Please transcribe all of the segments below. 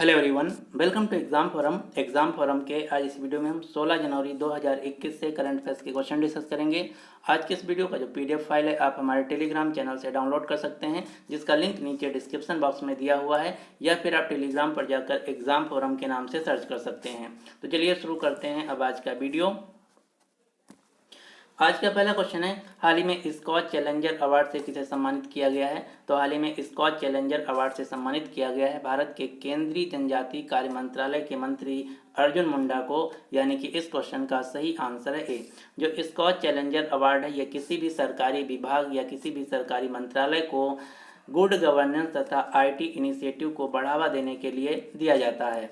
Hello everyone, welcome to exam forum के आज इस वीडियो में हम 16 जनवरी 2021 से करंट अफेयर्स के क्वेश्चन डिस्कस करेंगे। आज के इस वीडियो का जो पीडीएफ फाइल है आप हमारे टेलीग्राम चैनल से डाउनलोड कर सकते हैं, जिसका लिंक नीचे डिस्क्रिप्शन बॉक्स में दिया हुआ है, या फिर आप टेलीग्राम पर जाकर एग्जाम फोरम के नाम से सर्च कर सकते हैं। तो चलिए शुरू करते हैं अब आज का वीडियो। आज का पहला क्वेश्चन है, हाल ही में स्कॉच चैलेंजर अवार्ड से किसे सम्मानित किया गया है। तो हाल ही में स्कॉच चैलेंजर अवार्ड से सम्मानित किया गया है भारत के केंद्रीय जनजातीय कार्य मंत्रालय के मंत्री अर्जुन मुंडा को, यानी कि इस क्वेश्चन का सही आंसर है ए। जो स्कॉच चैलेंजर अवार्ड है, यह किसी भी सरकारी विभाग या किसी भी सरकारी मंत्रालय को गुड गवर्नेंस तथा आईटी इनिशिएटिव को बढ़ावा देने के लिए दिया जाता है।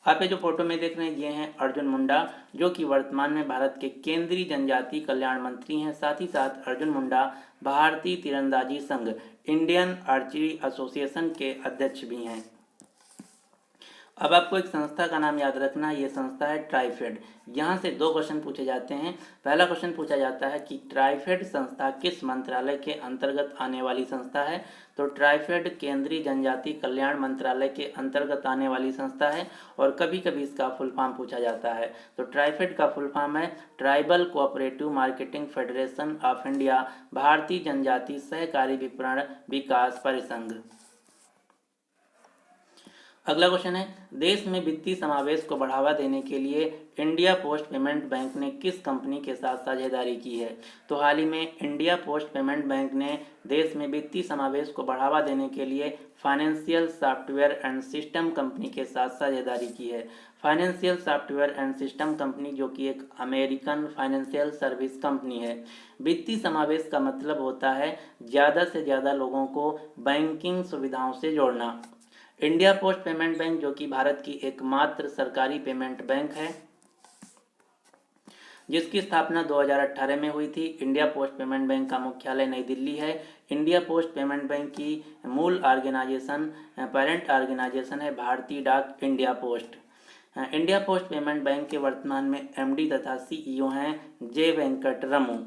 आप ये जो फोटो में देख रहे हैं ये हैं अर्जुन मुंडा, जो कि वर्तमान में भारत के केंद्रीय जनजातीय कल्याण मंत्री हैं। साथ ही साथ अर्जुन मुंडा भारतीय तीरंदाजी संघ इंडियन आर्चरी एसोसिएशन के अध्यक्ष भी हैं। अब आपको एक संस्था का नाम याद रखना है, ये संस्था है ट्राइफेड। यहाँ से दो क्वेश्चन पूछे जाते हैं। पहला क्वेश्चन पूछा जाता है कि ट्राइफेड संस्था किस मंत्रालय के अंतर्गत आने वाली संस्था है। तो ट्राइफेड केंद्रीय जनजातीय कल्याण मंत्रालय के अंतर्गत आने वाली संस्था है, और कभी कभी इसका फुल फॉर्म पूछा जाता है। तो ट्राइफेड का फुल फॉर्म है tribal cooperative marketing federation of India, भारतीय जनजातीय सहकारी विपणन विकास परिसंघ। अगला क्वेश्चन है, देश में वित्तीय समावेश को बढ़ावा देने के लिए इंडिया पोस्ट पेमेंट बैंक ने किस कंपनी के साथ साझेदारी की है। तो हाल ही में इंडिया पोस्ट पेमेंट बैंक ने देश में वित्तीय समावेश को बढ़ावा देने के लिए financial software and system company के साथ साझेदारी की है। Financial software and system company जो कि एक अमेरिकन फाइनेंशियल सर्विस कंपनी है। वित्तीय समावेश का मतलब होता है ज़्यादा से ज़्यादा लोगों को बैंकिंग सुविधाओं से जोड़ना। इंडिया पोस्ट पेमेंट बैंक जो कि भारत की एकमात्र सरकारी पेमेंट बैंक है, जिसकी स्थापना 2018 में हुई थी। इंडिया पोस्ट पेमेंट बैंक का मुख्यालय नई दिल्ली है। इंडिया पोस्ट पेमेंट बैंक की मूल ऑर्गेनाइजेशन पेरेंट ऑर्गेनाइजेशन है भारतीय डाक India post. India post payment bank के वर्तमान में एमडी तथा सीईओ हैं जे वेंकट रमू।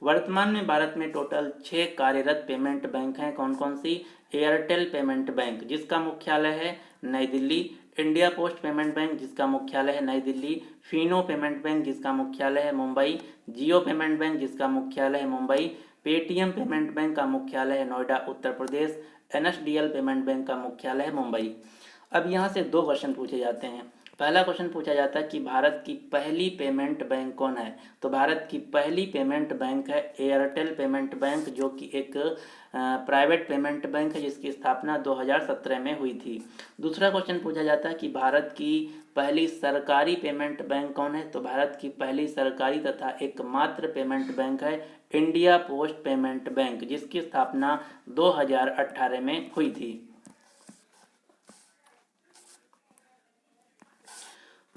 वर्तमान में भारत में टोटल 6 कार्यरत पेमेंट बैंक हैं। कौन कौन सी? एयरटेल पेमेंट बैंक जिसका मुख्यालय है नई Delhi, India post payment bank जिसका मुख्यालय है नई दिल्ली, फिनो पेमेंट बैंक जिसका मुख्यालय है मुंबई, जियो पेमेंट बैंक जिसका मुख्यालय है मुंबई, पेटीएम पेमेंट बैंक का मुख्यालय है Noida Uttar Pradesh, NSDL payment bank का मुख्यालय है मुंबई। अब यहाँ से दो क्वेश्चन पूछे जाते हैं। पहला क्वेश्चन पूछा जाता है कि भारत की पहली पेमेंट बैंक कौन है। तो भारत की पहली पेमेंट बैंक है एयरटेल पेमेंट बैंक, जो कि एक प्राइवेट पेमेंट बैंक है जिसकी स्थापना 2017 में हुई थी। दूसरा क्वेश्चन पूछा जाता है कि भारत की पहली सरकारी पेमेंट बैंक कौन है। तो भारत की पहली सरकारी तथा एकमात्र पेमेंट बैंक है इंडिया पोस्ट पेमेंट बैंक, जिसकी स्थापना 2018 में हुई थी।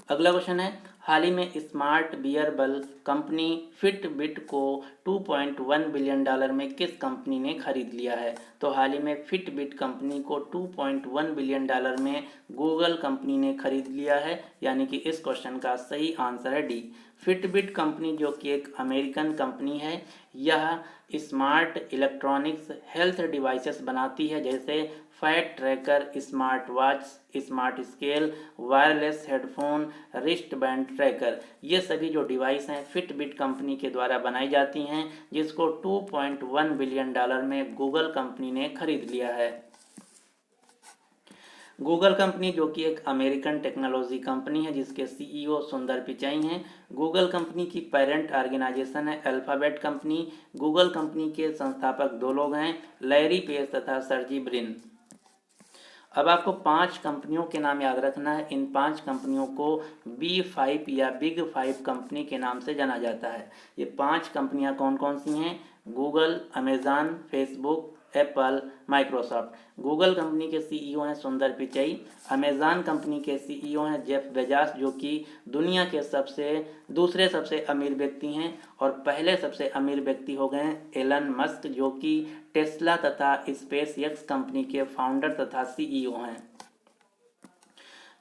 अगला क्वेश्चन है, हाल ही में स्मार्ट वियरेबल कंपनी फिटबिट को $2.1 बिलियन में किस कंपनी ने खरीद लिया है। तो हाल ही में फिटबिट कंपनी को $2.1 बिलियन में गूगल कंपनी ने खरीद लिया है, यानी कि इस क्वेश्चन का सही आंसर है डी। फिटबिट कंपनी जो कि एक अमेरिकन कंपनी है, यह स्मार्ट इलेक्ट्रॉनिक्स हेल्थ डिवाइसेस बनाती है, जैसे fat tracker, smart watch, smart scale, wireless headphone, wrist band tracker. ये सभी जो डिवाइस हैं फिटबिट कंपनी के द्वारा बनाई जाती हैं, जिसको $2.1 बिलियन में गूगल कंपनी ने खरीद लिया है। गूगल कंपनी जो कि एक अमेरिकन टेक्नोलॉजी कंपनी है, जिसके सीईओ सुंदर पिचाई हैं। गूगल कंपनी की पेरेंट ऑर्गेनाइजेशन है अल्फाबेट कंपनी। गूगल कंपनी के संस्थापक दो लोग हैं, लैरी पेज तथा सर्जी ब्रिन। अब आपको 5 कंपनियों के नाम याद रखना है। इन 5 कंपनियों को B5 या बिग 5 कंपनी के नाम से जाना जाता है। ये 5 कंपनियां कौन कौन सी हैं? Google, Amazon, Facebook, Apple, Microsoft. Google company के सीईओ हैं सुंदर पिचई। अमेज़न कंपनी के सीईओ हैं जेफ बेजोस, जो कि दुनिया के दूसरे सबसे अमीर व्यक्ति हैं, और पहले सबसे अमीर व्यक्ति हो गए हैं एलन मस्क, जो कि टेस्ला तथा स्पेस एक्स कंपनी के फाउंडर तथा सीईओ हैं।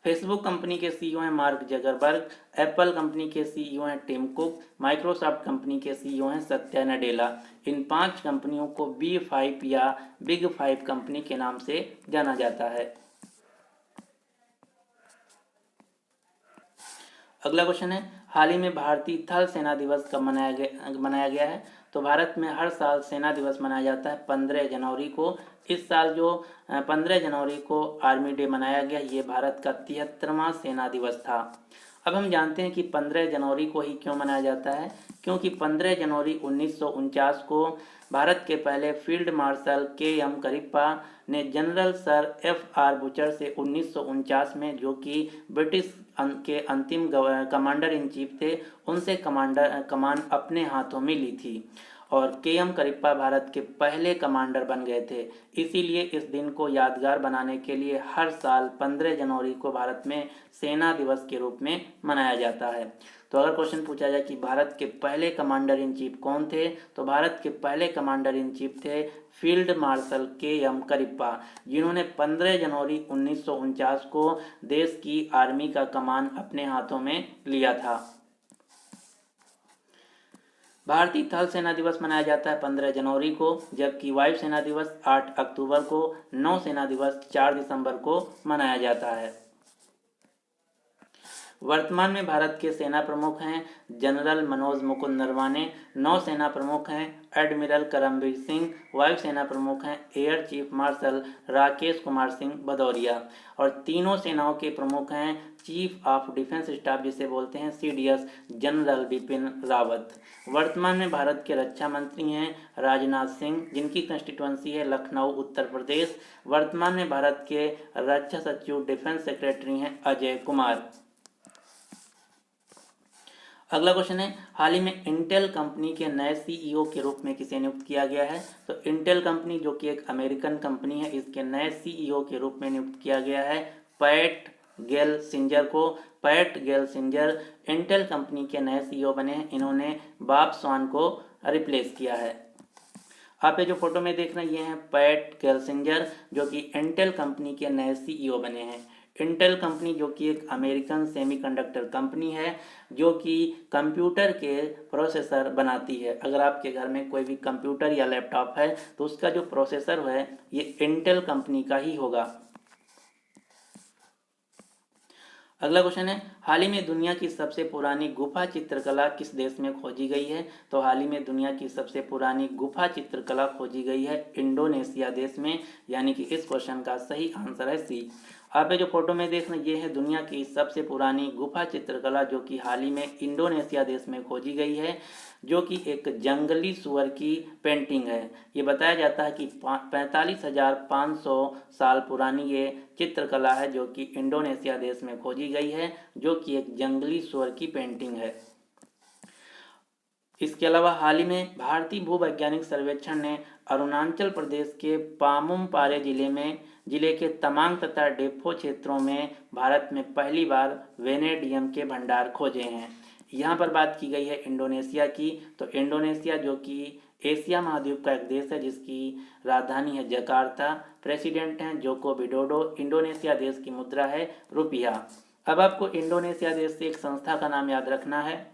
फेसबुक कंपनी के सीईओ हैं मार्क जगरबर्ग, एप्पल कंपनी के सीईओ हैं टिम कुक, माइक्रोसॉफ्ट कंपनी के सीईओ हैं सत्या नडेला। इन 5 कंपनियों को B5 या बिग 5 कंपनी के नाम से जाना जाता है। अगला क्वेश्चन है, हाल ही में भारतीय थल सेना दिवस कब मनाया गया है? तो भारत में हर साल सेना दिवस मनाया जाता है 15 जनवरी को। इस साल जो 15 जनवरी को आर्मी डे मनाया गया, ये भारत का 73वां सेना दिवस था। अब हम जानते हैं कि 15 जनवरी को ही क्यों मनाया जाता है, क्योंकि 15 जनवरी 1949 को भारत के पहले फील्ड मार्शल KM करिप्पा ने जनरल सर FR बुचर से 1949 में, जो कि ब्रिटिश के अंतिम कमांडर इन चीफ थे, उनसे कमान अपने हाथों में ली थी और KM करिप्पा भारत के पहले कमांडर बन गए थे। इसीलिए इस दिन को यादगार बनाने के लिए हर साल 15 जनवरी को भारत में सेना दिवस के रूप में मनाया जाता है। तो अगर क्वेश्चन पूछा जाए कि भारत के पहले कमांडर इन चीफ कौन थे, तो भारत के पहले कमांडर इन चीफ थे फील्ड मार्शल KM करिप्पा, जिन्होंने 15 जनवरी 1949 को देश की आर्मी का कमान अपने हाथों में लिया था। भारतीय थल सेना दिवस मनाया जाता है 15 जनवरी को, जबकि वायु सेना दिवस 8 अक्टूबर को, नौ सेना दिवस 4 दिसंबर को मनाया जाता है। वर्तमान में भारत के सेना प्रमुख हैं जनरल मनोज मुकुंद नरवाने, नौसेना प्रमुख हैं एडमिरल करमबीर सिंह, वायुसेना प्रमुख हैं air chief marshal Rakesh Kumar Singh Bhadauria और तीनों सेनाओं के प्रमुख हैं चीफ ऑफ डिफेंस स्टाफ जिसे बोलते हैं CDS जनरल बिपिन रावत। वर्तमान में भारत के रक्षा मंत्री हैं राजनाथ सिंह, जिनकी कंस्टिट्युएंसी है लखनऊ उत्तर प्रदेश। वर्तमान में भारत के रक्षा सचिव डिफेंस सेक्रेटरी हैं अजय कुमार। अगला क्वेश्चन है, हाल ही में इंटेल कंपनी के नए CEO के रूप में किसे नियुक्त किया गया है? तो इंटेल कंपनी जो कि एक अमेरिकन कंपनी है, इसके नए CEO के रूप में नियुक्त किया गया है पैट गेलसिंजर को। पैट गेलसिंजर इंटेल कंपनी के नए CEO बने हैं। इन्होंने बॉब स्वान को रिप्लेस किया है। आप ये जो फोटो में देख रहे हैं, ये हैं पैट गेलसिंजर, जो कि इंटेल कंपनी के नए CEO बने हैं। इंटेल कंपनी जो कि एक अमेरिकन सेमीकंडक्टर कंपनी है, जो कि कंप्यूटर के प्रोसेसर बनाती है। अगर आपके घर में कोई भी कंप्यूटर या लैपटॉप है, तो उसका जो प्रोसेसर है ये इंटेल कंपनी का ही होगा। अगला क्वेश्चन है, हाल ही में दुनिया की सबसे पुरानी गुफा चित्रकला किस देश में खोजी गई है? तो हाल ही में दुनिया की सबसे पुरानी गुफा चित्रकला खोजी गई है इंडोनेशिया देश में, यानी कि इस क्वेश्चन का सही आंसर है C। आप ये जो फोटो में देख रहे हैं, ये है दुनिया की सबसे पुरानी गुफा चित्रकला, जो कि हाल ही में इंडोनेशिया देश में खोजी गई है, जो कि एक जंगली सुअर की पेंटिंग है। ये बताया जाता है कि 45,500 साल पुरानी ये चित्रकला है, जो कि इंडोनेशिया देश में खोजी गई है, जो कि एक जंगली सुअर की पेंटिंग है। इसके अलावा हाल ही में भारतीय भूवैज्ञानिक सर्वेक्षण ने अरुणाचल प्रदेश के पामुम पारे जिले के तमांग तथा डेफो क्षेत्रों में भारत में पहली बार वेनेडियम के भंडार खोजे हैं। यहाँ पर बात की गई है इंडोनेशिया की। तो इंडोनेशिया जो कि एशिया महाद्वीप का एक देश है, जिसकी राजधानी है जकार्ता। प्रेसिडेंट हैं जोको विडोडो। इंडोनेशिया देश की मुद्रा है रुपया। अब आपको इंडोनेशिया देश से एक संस्था का नाम याद रखना है।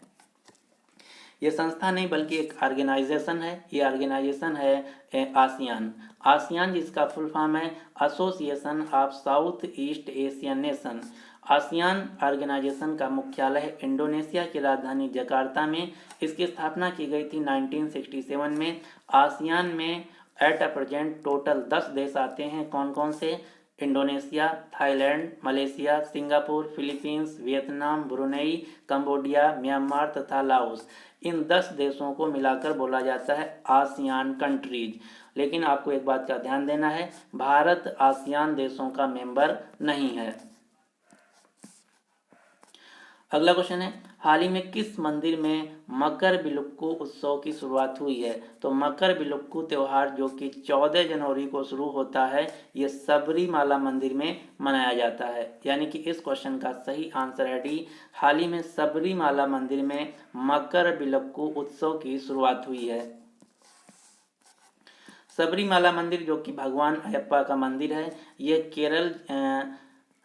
ये संस्था नहीं बल्कि एक ऑर्गेनाइजेशन है। ये ऑर्गेनाइजेशन है आसियान। आसियान जिसका फुल फॉर्म है association of South East Asian nation. ASEAN organization का मुख्यालय है इंडोनेशिया की राजधानी जकार्ता में। इसकी स्थापना की गई थी 1967 में। आसियान में एट प्रेजेंट टोटल 10 देश आते हैं। कौन कौन से? Indonesia, Thailand, Malaysia, Singapore, Philippines, Vietnam, Brunei, Cambodia, Myanmar तथा लाओस। इन 10 देशों को मिलाकर बोला जाता है आसियान कंट्रीज। लेकिन आपको एक बात का ध्यान देना है, भारत आसियान देशों का मेंबर नहीं है। अगला क्वेश्चन है, हाल ही में किस मंदिर में मकर बिलुक्कू उत्सव की शुरुआत हुई है? तो मकर बिलुक्कू त्यौहार जो कि 14 जनवरी को शुरू होता है, ये सबरीमाला मंदिर में मनाया जाता है। यानी कि इस क्वेश्चन का सही आंसर है D। हाल ही में सबरीमाला मंदिर में मकर बिलुक्कू उत्सव की शुरुआत हुई है। सबरीमाला मंदिर जो कि भगवान अयप्पा का मंदिर है, ये केरल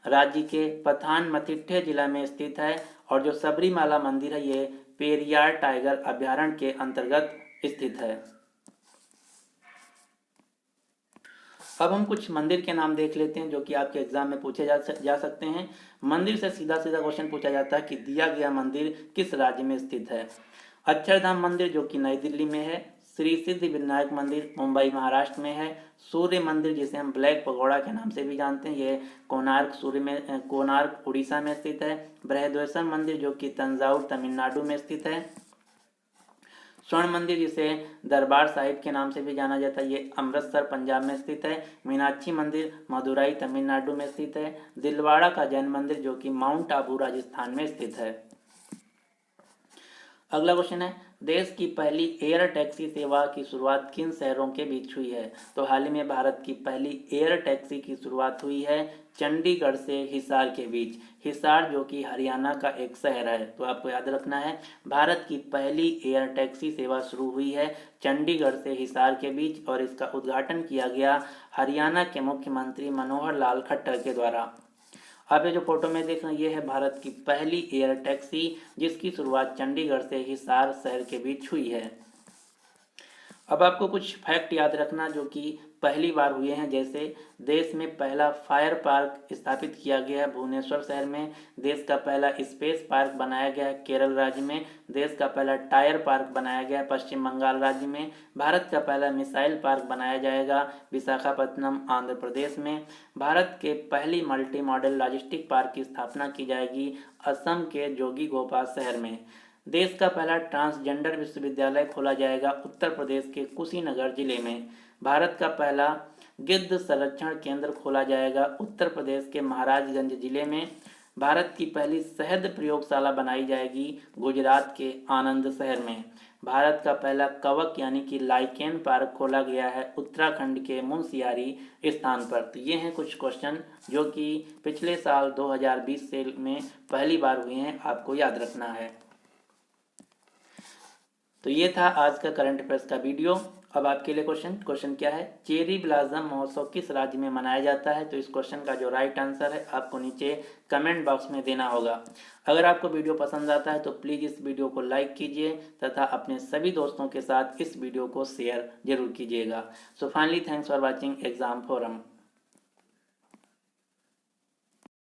राज्य के पथानमथिट्टा जिला में स्थित है। और जो सबरीमाला मंदिर है ये पेरियार टाइगर अभयारण्य के अंतर्गत स्थित है। अब हम कुछ मंदिर के नाम देख लेते हैं जो कि आपके एग्जाम में पूछे जा सकते हैं। मंदिर से सीधा सीधा क्वेश्चन पूछा जाता है कि दिया गया मंदिर किस राज्य में स्थित है। अक्षरधाम मंदिर जो कि नई दिल्ली में है। श्री सिद्धि विनायक मंदिर मुंबई महाराष्ट्र में है। सूर्य मंदिर जिसे हम ब्लैक पगोड़ा के नाम से भी जानते हैं ये कोणार्क उड़ीसा में स्थित है। बृहदेश्वर मंदिर जो कि तंजाउर तमिलनाडु में स्थित है। स्वर्ण मंदिर जिसे दरबार साहिब के नाम से भी जाना जाता है ये अमृतसर पंजाब में स्थित है। मीनाक्षी मंदिर मदुरई तमिलनाडु में स्थित है। दिलवाड़ा का जैन मंदिर जो कि माउंट आबू राजस्थान में स्थित है। अगला क्वेश्चन है देश की पहली एयर टैक्सी सेवा की शुरुआत किन शहरों के बीच हुई है। तो हाल ही में भारत की पहली एयर टैक्सी की शुरुआत हुई है चंडीगढ़ से हिसार के बीच। हिसार जो कि हरियाणा का एक शहर है, तो आपको याद रखना है भारत की पहली एयर टैक्सी सेवा शुरू हुई है चंडीगढ़ से हिसार के बीच और इसका उद्घाटन किया गया हरियाणा के मुख्यमंत्री मनोहर लाल खट्टर के द्वारा। आप ये जो फोटो में देख रहे हैं ये है भारत की पहली एयर टैक्सी जिसकी शुरुआत चंडीगढ़ से हिसार शहर के बीच हुई है। अब आपको कुछ फैक्ट याद रखना जो कि पहली बार हुए हैं। जैसे देश में पहला फायर पार्क स्थापित किया गया है भुवनेश्वर शहर में। देश का पहला स्पेस पार्क बनाया गया है केरल राज्य में। देश का पहला टायर पार्क बनाया गया है पश्चिम बंगाल राज्य में। भारत का पहला मिसाइल पार्क बनाया जाएगा विशाखापत्तनम आंध्र प्रदेश में। भारत के पहली मल्टी मॉडल लॉजिस्टिक पार्क की स्थापना की जाएगी असम के जोगीघोपा शहर में। देश का पहला ट्रांसजेंडर विश्वविद्यालय खोला जाएगा उत्तर प्रदेश के कुशीनगर जिले में। भारत का पहला गिद्ध संरक्षण केंद्र खोला जाएगा उत्तर प्रदेश के महाराजगंज जिले में। भारत की पहली शहद प्रयोगशाला बनाई जाएगी गुजरात के आनंद शहर में। भारत का पहला कवक यानी कि लाइकेन पार्क खोला गया है उत्तराखंड के मुनस्यारी स्थान पर। तो ये हैं कुछ क्वेश्चन जो कि पिछले साल 2020 से में पहली बार हुए हैं, आपको याद रखना है। तो ये था आज का करंट अफेयर्स का वीडियो। अब आपके लिए क्वेश्चन क्या है, चेरी ब्लॉसम महोत्सव किस राज्य में मनाया जाता है। तो इस क्वेश्चन का जो राइट आंसर है आपको नीचे कमेंट बॉक्स में देना होगा। अगर आपको वीडियो पसंद आता है तो प्लीज़ इस वीडियो को लाइक कीजिए तथा अपने सभी दोस्तों के साथ इस वीडियो को शेयर जरूर कीजिएगा। So finally thanks for watching exam forum.